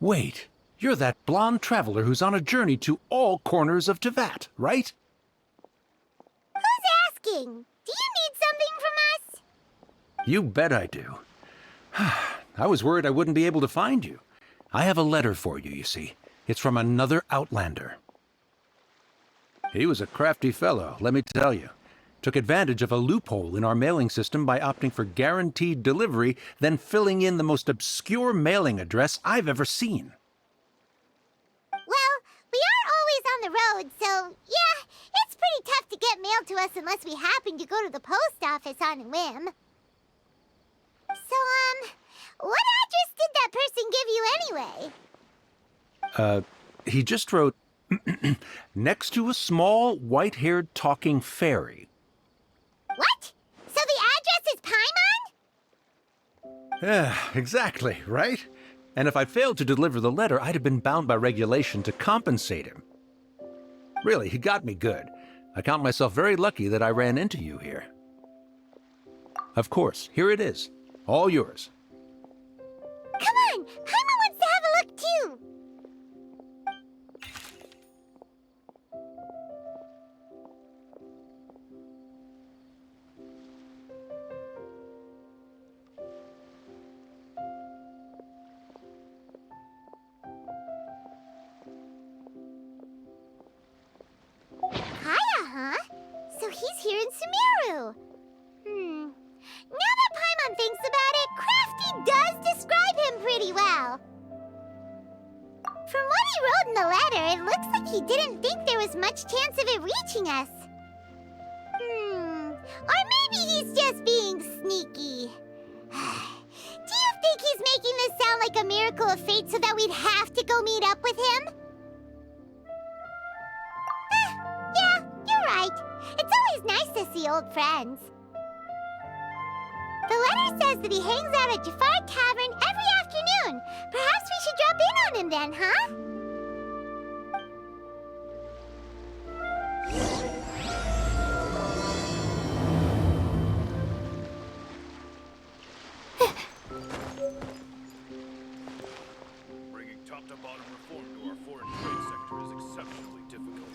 Wait, you're that blonde traveler who's on a journey to all corners of Tevat, right? Who's asking? Do you need something from us? You bet I do. I was worried I wouldn't be able to find you. I have a letter for you, you see. It's from another Outlander. He was a crafty fellow, let me tell you. Took advantage of a loophole in our mailing system by opting for guaranteed delivery, then filling in the most obscure mailing address I've ever seen. Well, we are always on the road, so yeah, it's pretty tough to get mail to us unless we happen to go to the post office on a whim. So, what address did that person give you anyway? He just wrote, next to a small, white-haired talking fairy. What? So the address is Paimon? Yeah, exactly, right? And if I failed to deliver the letter, I'd have been bound by regulation to compensate him. Really, he got me good. I count myself very lucky that I ran into you here. Of course, here it is. All yours. Come on! Paimon wants to have a look too! Kaya, huh? So he's here in Sumeru. Now that Paimon thinks about it, Crafty does describe him pretty well. From what he wrote in the letter, it looks like he didn't think there was much chance of it reaching us. Or maybe he's just being sneaky. Do you think he's making this sound like a miracle of fate so that we'd have to go meet up with him? Yeah, you're right. It's always nice to see old friends. The letter says that he hangs out at Jafar Tavern every afternoon. Perhaps we should drop in on him then, huh? Bringing top-to-bottom reform to our foreign trade sector is exceptionally difficult.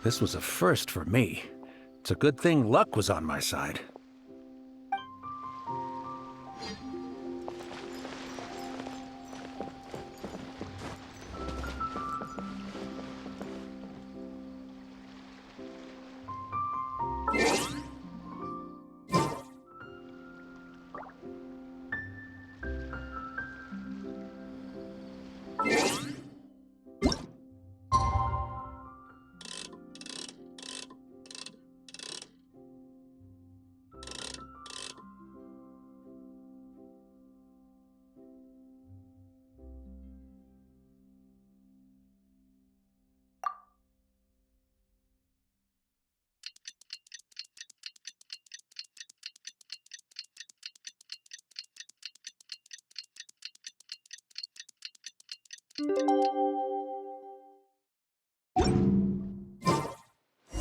This was a first for me. It's a good thing luck was on my side.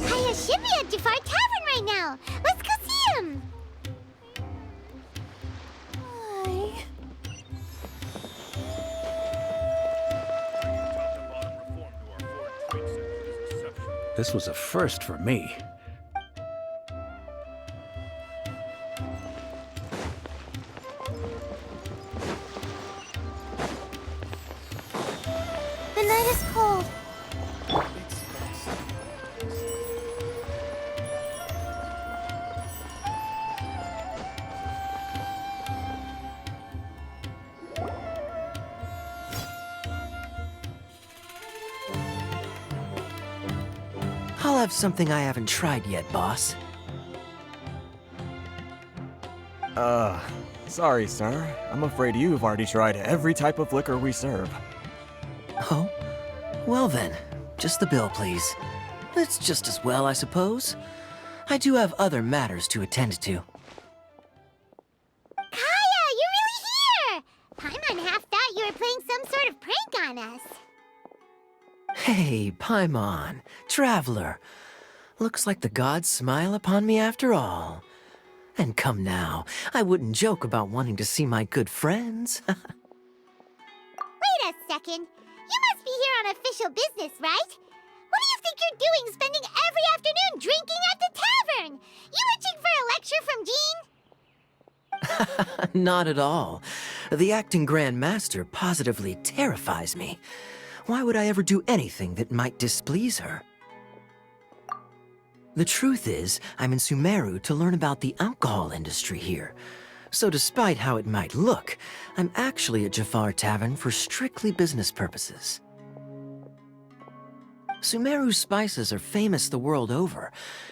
Kaya should be at Jafar Tavern right now. Let's go see him. Hi. Top-to-bottom reform to our foreign trade sector is exceptional. This was a first for me. The night is cold. I'll have something I haven't tried yet, boss. Sorry, sir. I'm afraid you've already tried every type of liquor we serve. Oh? Well then, just the bill, please. It's just as well, I suppose. I do have other matters to attend to. Kaya, you're really here! Paimon half thought you were playing some sort of prank on us. Hey, Paimon, traveler. Looks like the gods smile upon me after all. And come now, I wouldn't joke about wanting to see my good friends. Wait a second. You must be here on official business, right? What do you think you're doing spending every afternoon drinking at the tavern? You itching for a lecture from Jean? Not at all. The acting Grand Master positively terrifies me. Why would I ever do anything that might displease her? The truth is, I'm in Sumeru to learn about the alcohol industry here. So despite how it might look, I'm actually at Jafar Tavern for strictly business purposes. Sumeru's spices are famous the world over,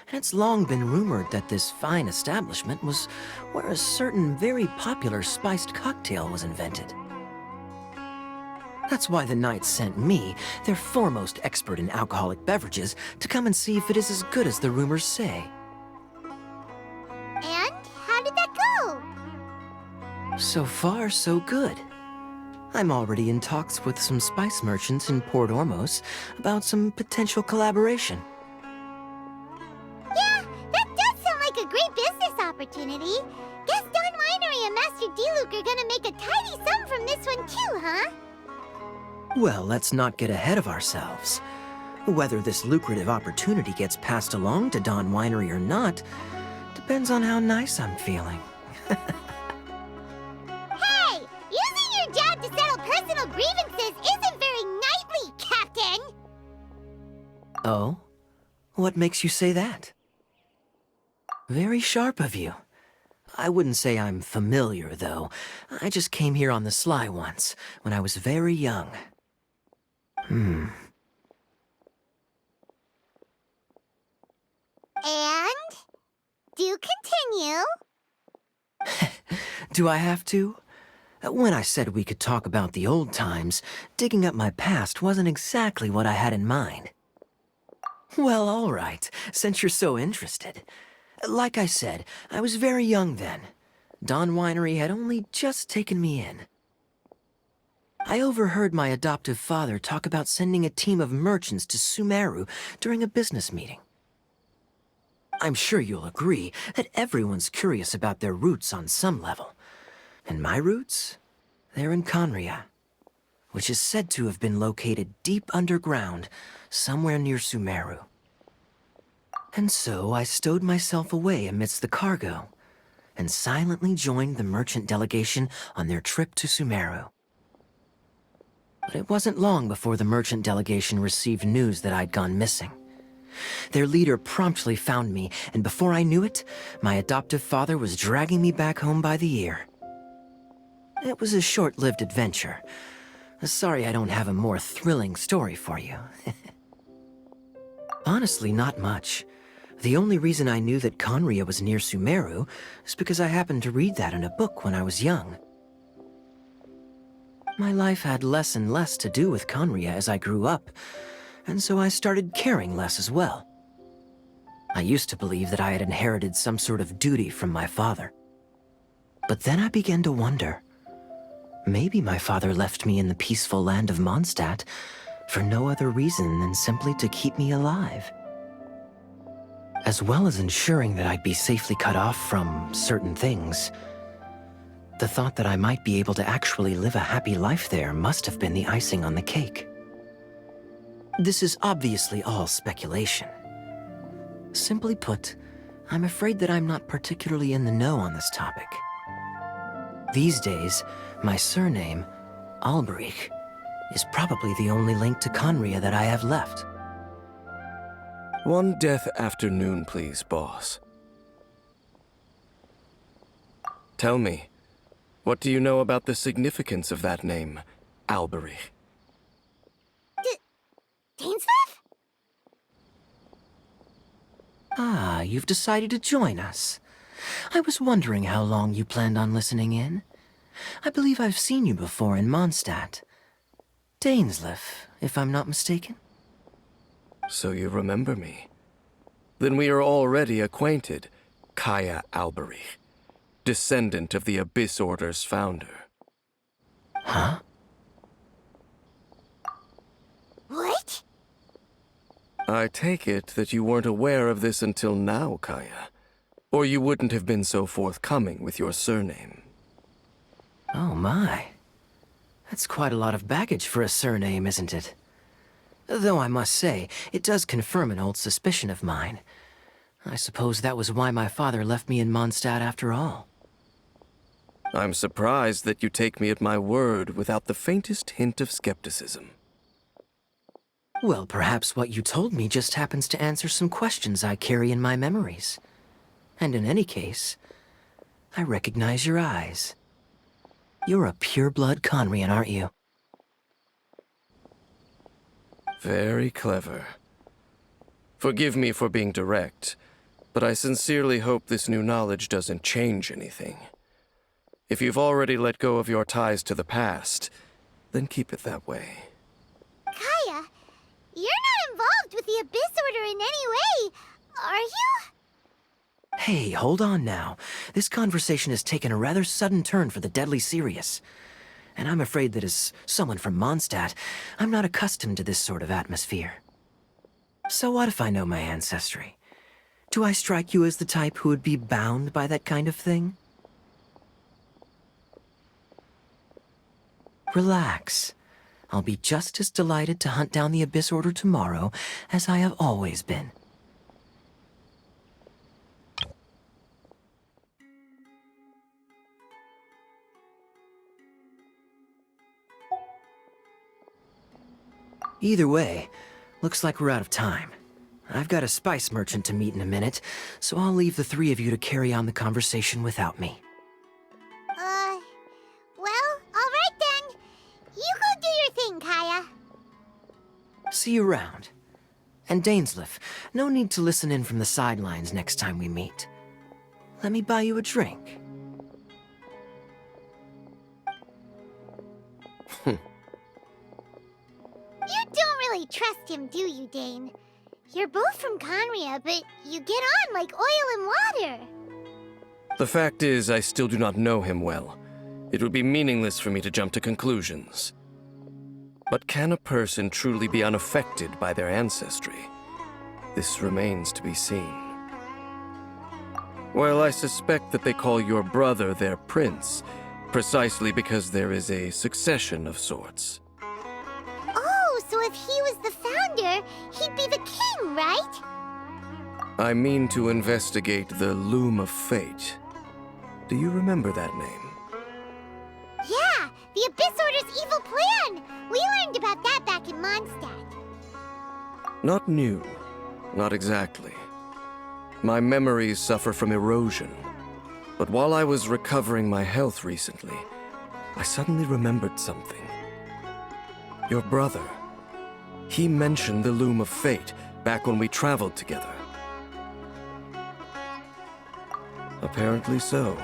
and it's long been rumored that this fine establishment was where a certain very popular spiced cocktail was invented. That's why the Knights sent me, their foremost expert in alcoholic beverages, to come and see if it is as good as the rumors say. And how did that go? So far, so good. I'm already in talks with some spice merchants in Port Ormos about some potential collaboration. Yeah, that does sound like a great business opportunity. Guess Don Winery and Master D-Luke are gonna make a tidy sum from this one too, huh? Well, let's not get ahead of ourselves. Whether this lucrative opportunity gets passed along to Don Winery or not depends on how nice I'm feeling. Hey! Using your job to settle personal grievances isn't very knightly, Captain! Oh? What makes you say that? Very sharp of you. I wouldn't say I'm familiar, though. I just came here on the sly once, when I was very young. And? Do continue. Do I have to? When I said we could talk about the old times, digging up my past wasn't exactly what I had in mind. Well, all right, since you're so interested. Like I said, I was very young then. Don Winery had only just taken me in. I overheard my adoptive father talk about sending a team of merchants to Sumeru during a business meeting. I'm sure you'll agree that everyone's curious about their roots on some level. And my roots? They're in Conria, which is said to have been located deep underground, somewhere near Sumeru. And so I stowed myself away amidst the cargo, and silently joined the merchant delegation on their trip to Sumeru. But it wasn't long before the merchant delegation received news that I'd gone missing. Their leader promptly found me, and before I knew it, my adoptive father was dragging me back home by the ear. It was a short-lived adventure. Sorry I don't have a more thrilling story for you. Honestly, not much. The only reason I knew that Conria was near Sumeru is because I happened to read that in a book when I was young. My life had less and less to do with Conria as I grew up, and so I started caring less as well. I used to believe that I had inherited some sort of duty from my father. But then I began to wonder. Maybe my father left me in the peaceful land of Mondstadt for no other reason than simply to keep me alive. As well as ensuring that I'd be safely cut off from certain things, the thought that I might be able to actually live a happy life there must have been the icing on the cake. This is obviously all speculation. Simply put, I'm afraid that I'm not particularly in the know on this topic. These days, my surname, Alberich, is probably the only link to Conria that I have left. One death afternoon, please, boss. Tell me, what do you know about the significance of that name, Alberich? Dainsleif? Ah, you've decided to join us. I was wondering how long you planned on listening in. I believe I've seen you before in Mondstadt. Dainsleif, if I'm not mistaken. So you remember me. Then we are already acquainted, Kaya Alberich, descendant of the Abyss Order's founder. Huh? What? I take it that you weren't aware of this until now, Kaya. Or you wouldn't have been so forthcoming with your surname. Oh my. That's quite a lot of baggage for a surname, isn't it? Though I must say, it does confirm an old suspicion of mine. I suppose that was why my father left me in Mondstadt after all. I'm surprised that you take me at my word without the faintest hint of skepticism. Well, perhaps what you told me just happens to answer some questions I carry in my memories. And in any case, I recognize your eyes. You're a pure-blood Conrian, aren't you? Very clever. Forgive me for being direct, but I sincerely hope this new knowledge doesn't change anything. If you've already let go of your ties to the past, then keep it that way. Kaya, you're not involved with the Abyss Order in any way, are you? Hey, hold on now. This conversation has taken a rather sudden turn for the deadly serious. And I'm afraid that as someone from Mondstadt, I'm not accustomed to this sort of atmosphere. So what if I know my ancestry? Do I strike you as the type who would be bound by that kind of thing? Relax. I'll be just as delighted to hunt down the Abyss Order tomorrow as I have always been. Either way, looks like we're out of time. I've got a spice merchant to meet in a minute, so I'll leave the three of you to carry on the conversation without me. Well, alright then. You go do your thing, Kaya. See you around. And Dainsleif, no need to listen in from the sidelines next time we meet. Let me buy you a drink. You don't really trust him, do you, Dane? You're both from Conria, but you get on like oil and water. The fact is, I still do not know him well. It would be meaningless for me to jump to conclusions. But can a person truly be unaffected by their ancestry? This remains to be seen. Well, I suspect that they call your brother their prince, precisely because there is a succession of sorts. Oh, so if he was the founder, he'd be the king, right? I mean to investigate the Loom of Fate. Do you remember that name? Yeah, the Abyss Order's evil plan! We learned about that back in Mondstadt. Not new. Not exactly. My memories suffer from erosion. But while I was recovering my health recently, I suddenly remembered something. Your brother. He mentioned the Loom of Fate back when we traveled together. Apparently so.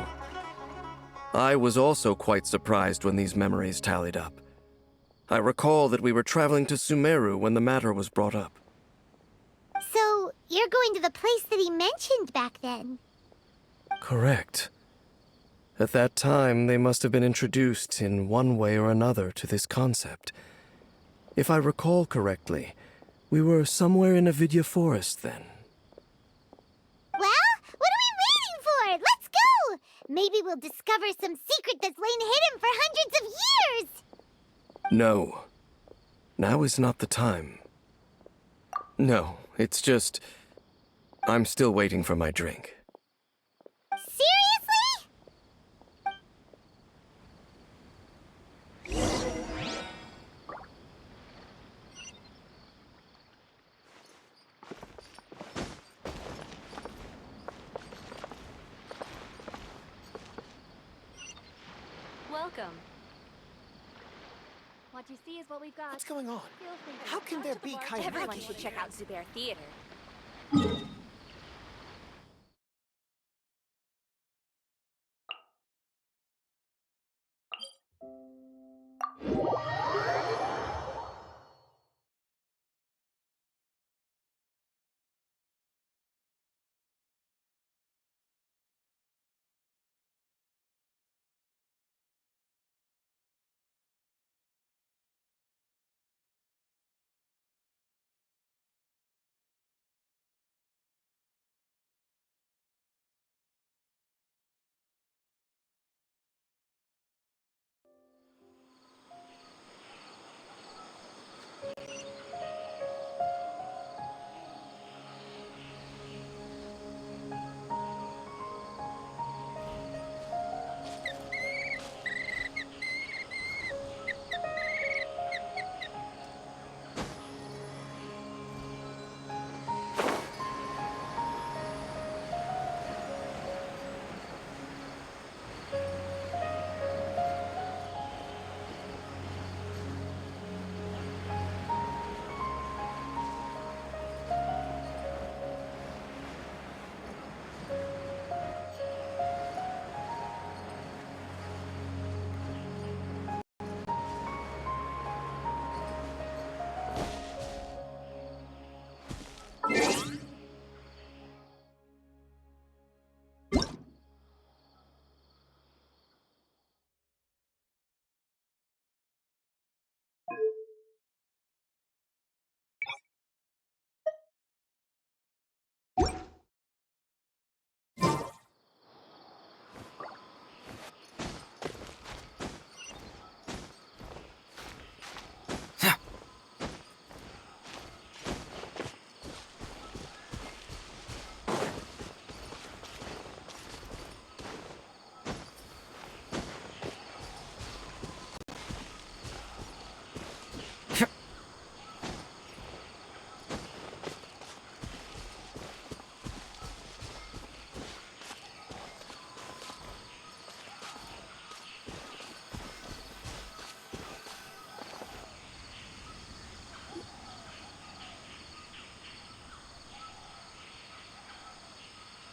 I was also quite surprised when these memories tallied up. I recall that we were traveling to Sumeru when the matter was brought up. So, you're going to the place that he mentioned back then? Correct. At that time, they must have been introduced in one way or another to this concept. If I recall correctly, we were somewhere in Avidya Forest then. Well, what are we waiting for? Let's go! Maybe we'll discover some secret that's lain hidden for hundreds of years! No. Now is not the time. No, it's just... I'm still waiting for my drink. Seriously? Welcome. What you see is what we've got. What's going on? Feel free to How reach can out there to the be bar. Kayamaki Everyone should here? check out Zubair Theater.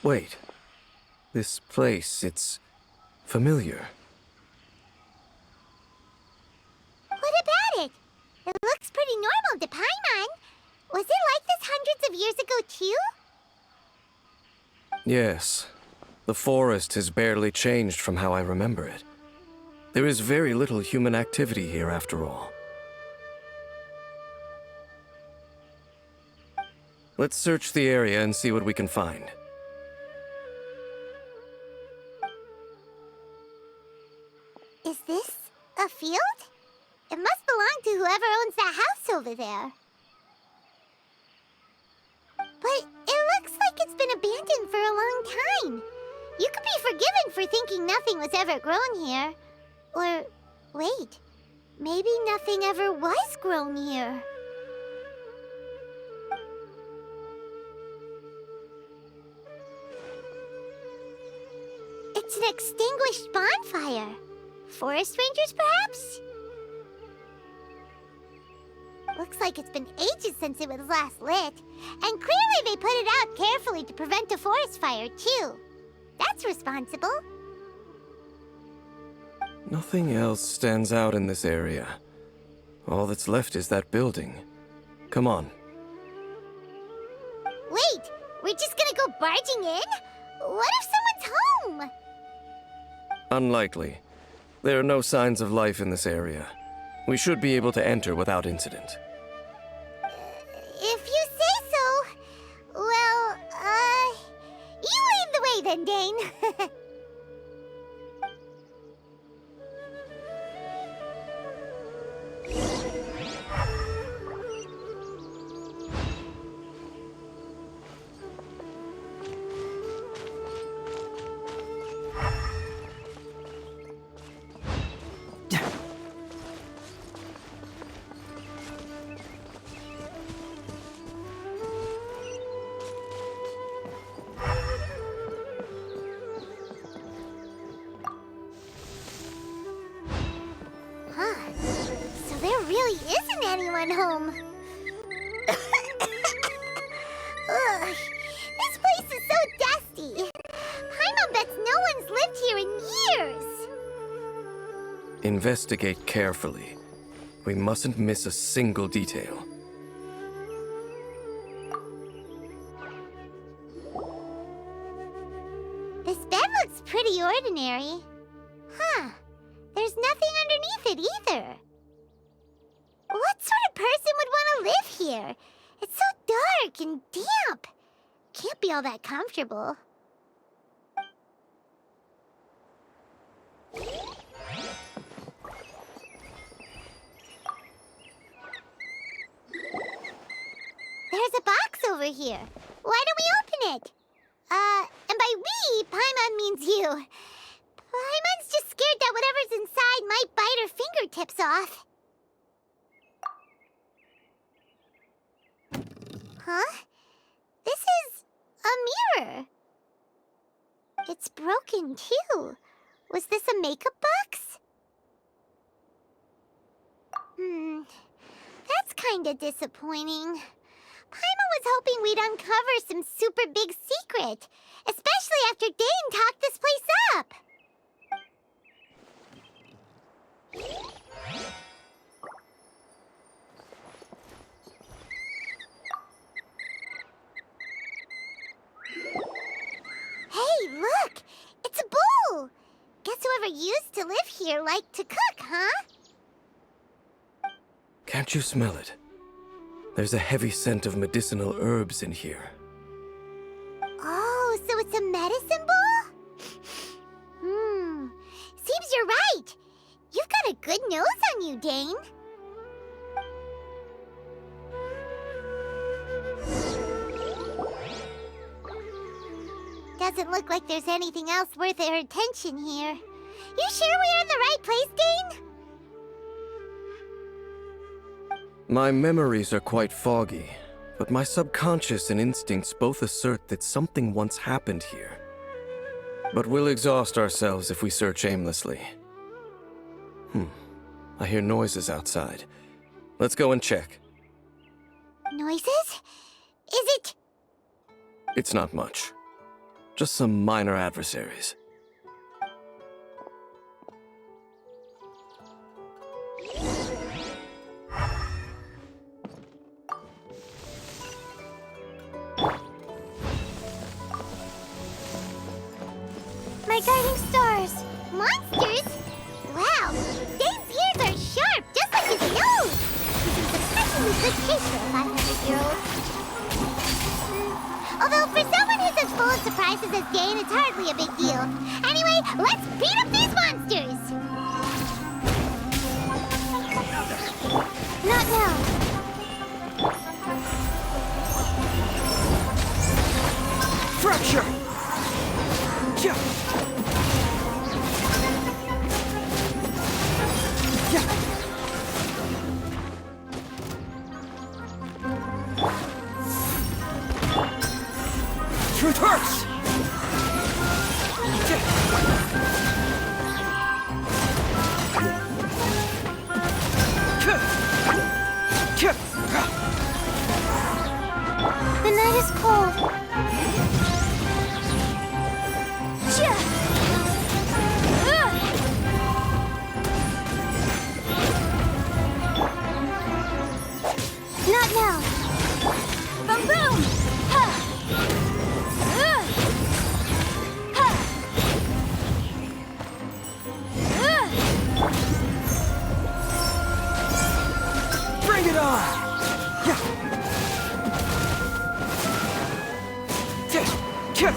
Wait. This place, it's familiar. What about it? It looks pretty normal to Paimon. Was it like this hundreds of years ago, too? Yes. The forest has barely changed from how I remember it. There is very little human activity here after all. Let's search the area and see what we can find. Is this a field? It must belong to whoever owns that house over there. But it looks like it's been abandoned for a long time. You could be forgiven for thinking nothing was ever grown here. Or, wait, maybe nothing ever was grown here. It's an extinguished bonfire. Forest rangers, perhaps? Looks like it's been ages since it was last lit. And clearly they put it out carefully to prevent a forest fire, too. That's responsible. Nothing else stands out in this area. All that's left is that building. Come on. Wait, we're just gonna go barging in? What if someone's home? Unlikely. There are no signs of life in this area. We should be able to enter without incident. If you say so. Well, you lead the way then, Dane. So there really isn't anyone home. Ugh, this place is so dusty. Paimon bets no one's lived here in years. Investigate carefully. We mustn't miss a single detail. This bed looks pretty ordinary. Huh. There's nothing underneath it either. What sort of person would want to live here? It's so dark and damp. Can't be all that comfortable. over here. Why don't we open it? And by we, Paimon means you. Paimon's just scared that whatever's inside might bite her fingertips off. Huh? This is a mirror. It's broken, too. Was this a makeup box? That's kinda disappointing. Paimon was hoping we'd uncover some super big secret, especially after Dane talked this place up. Hey, look! It's a bowl! Guess whoever used to live here liked to cook, huh? Can't you smell it? There's a heavy scent of medicinal herbs in here. Oh, so it's a medicine bowl? Seems you're right. You've got a good nose on you, Dane. Doesn't look like there's anything else worth our attention here. You sure we're in the right place, Dane? My memories are quite foggy, but my subconscious and instincts both assert that something once happened here. But we'll exhaust ourselves if we search aimlessly. I hear noises outside. Let's go and check. Noises? Is it... It's not much. Just some minor adversaries. My guiding stars! Monsters? Wow! Dane's ears are sharp, just like his nose! He's in especially good shape for a 500-year-old. Although, for someone who's as full of surprises as Dane, it's hardly a big deal. Anyway, let's beat up these monsters! Not now. Fracture! Yeah. Truth hurts! The night is cold. Not now. Boom boom! Ha! Ha! Bring it on! Yeah.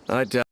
I doubt